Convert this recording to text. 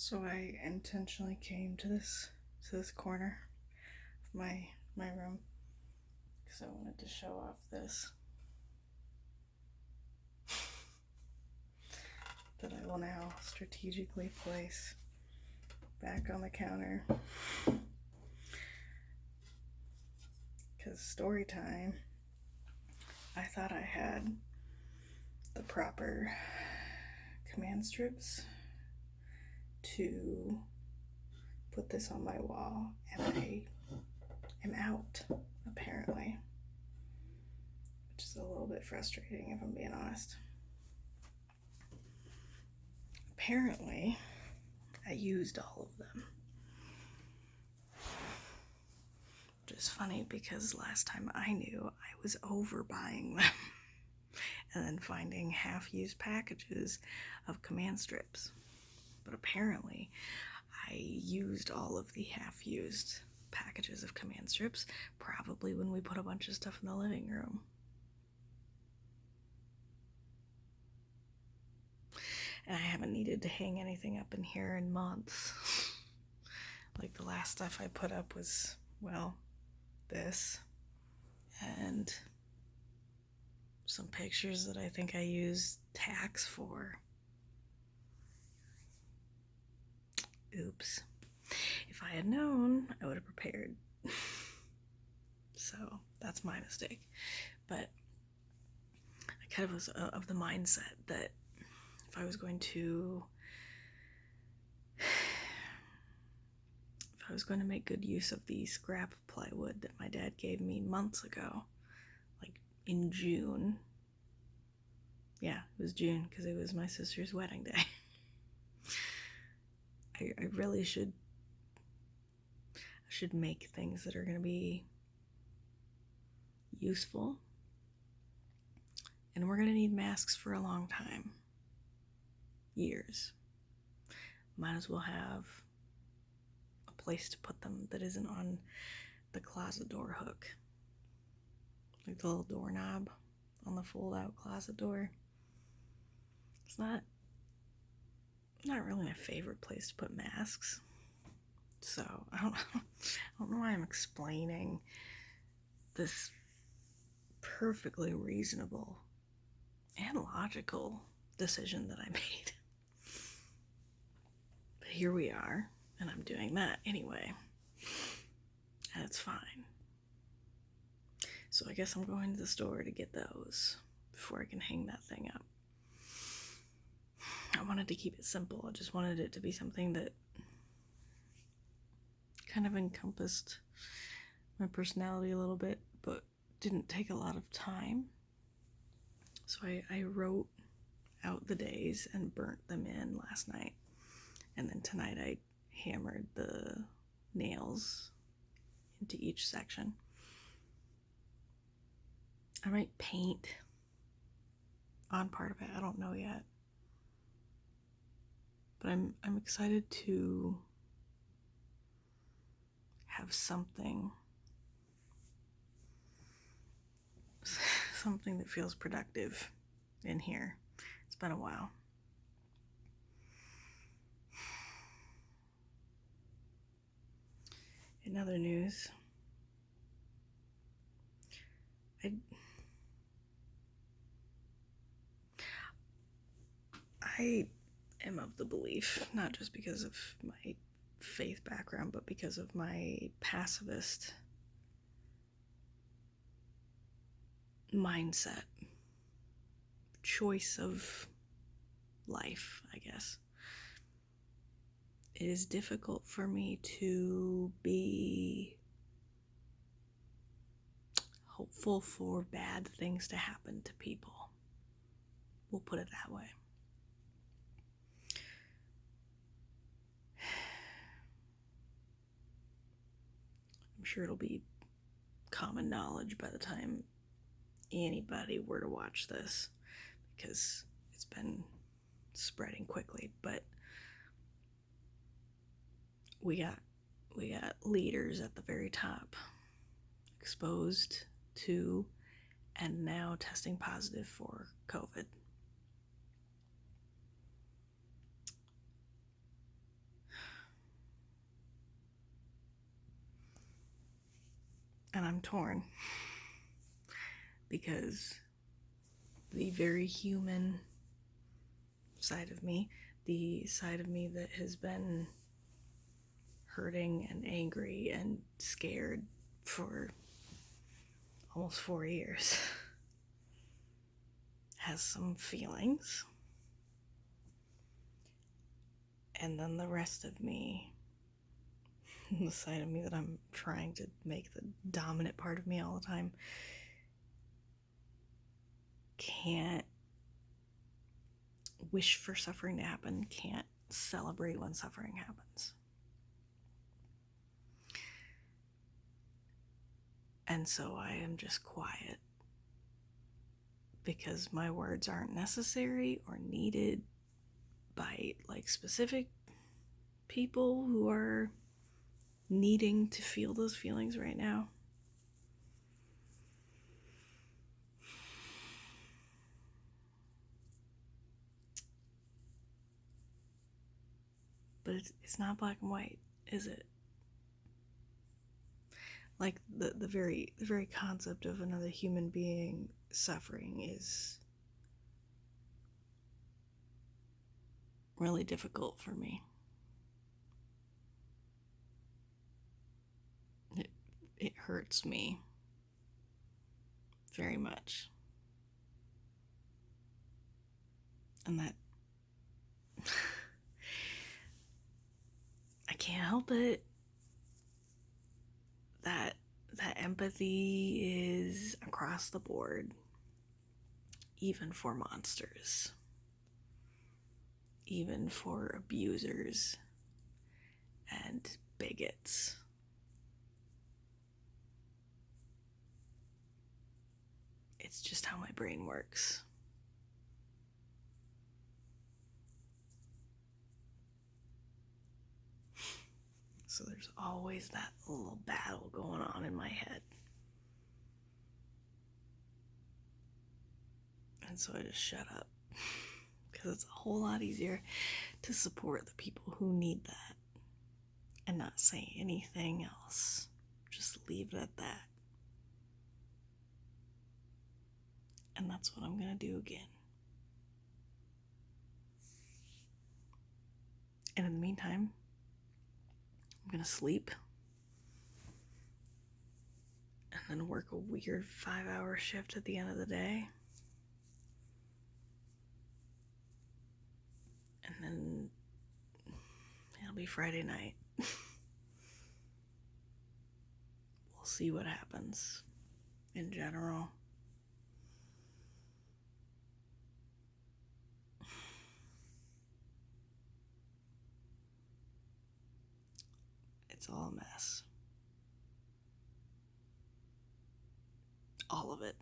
So I intentionally came to this corner of my room because I wanted to show off this that I will now strategically place back on the counter. Because story time, I thought I had the proper command strips to put this on my wall, and I am out, apparently, which is a little bit frustrating if I'm being honest. Apparently, I used all of them. Which is funny because last time I knew, I was overbuying them and then finding half-used packages of command strips. But apparently, I used all of the half-used packages of command strips, probably when we put a bunch of stuff in the living room. And I haven't needed to hang anything up in here in months. Like the last stuff I put up was, well, this and some pictures that I think I used tax for. Oops. If I had known, I would have prepared. So that's my mistake. But I kind of was of the mindset that if I was going to make good use of the scrap plywood that my dad gave me months ago, like in June. Yeah, it was June because it was my sister's wedding day. I really should make things that are going to be useful. And we're going to need masks for a long time. Years. Might as well have a place to put them that isn't on the closet door hook. Like the little doorknob on the fold-out closet door. It's not really my favorite place to put masks. So I don't know why I'm explaining this perfectly reasonable and logical decision that I made. But here we are, and I'm doing that anyway. And it's fine. So I guess I'm going to the store to get those before I can hang that thing up. I wanted to keep it simple. I just wanted it to be something that kind of encompassed my personality a little bit, but didn't take a lot of time. So I wrote out the days and burnt them in last night. And then tonight I hammered the nails into each section. I might paint on part of it. I don't know yet. But I'm excited to have something that feels productive in here. It's been a while. In other news, I am of the belief, not just because of my faith background, but because of my pacifist mindset, choice of life, I guess. It is difficult for me to be hopeful for bad things to happen to people. We'll put it that way. I'm sure it'll be common knowledge by the time anybody were to watch this, because it's been spreading quickly. But we got leaders at the very top exposed to and now testing positive for COVID. And I'm torn because the very human side of me, the side of me that has been hurting and angry and scared for almost 4 years, has some feelings. And then the rest of me, the side of me that I'm trying to make the dominant part of me all the time, can't wish for suffering to happen, can't celebrate when suffering happens. And so I am just quiet because my words aren't necessary or needed by like specific people who are needing to feel those feelings right now. But it's not black and white, is it? Like the very concept of another human being suffering is really difficult for me. It hurts me very much. And that I can't help it. That empathy is across the board, even for monsters, even for abusers and bigots. It's just how my brain works. So there's always that little battle going on in my head. And so I just shut up. Because it's a whole lot easier to support the people who need that and not say anything else. Just leave it at that. And that's what I'm going to do again. And in the meantime, I'm going to sleep. And then work a weird 5-hour shift at the end of the day. And then it'll be Friday night. We'll see what happens in general. It's all a mess. All of it.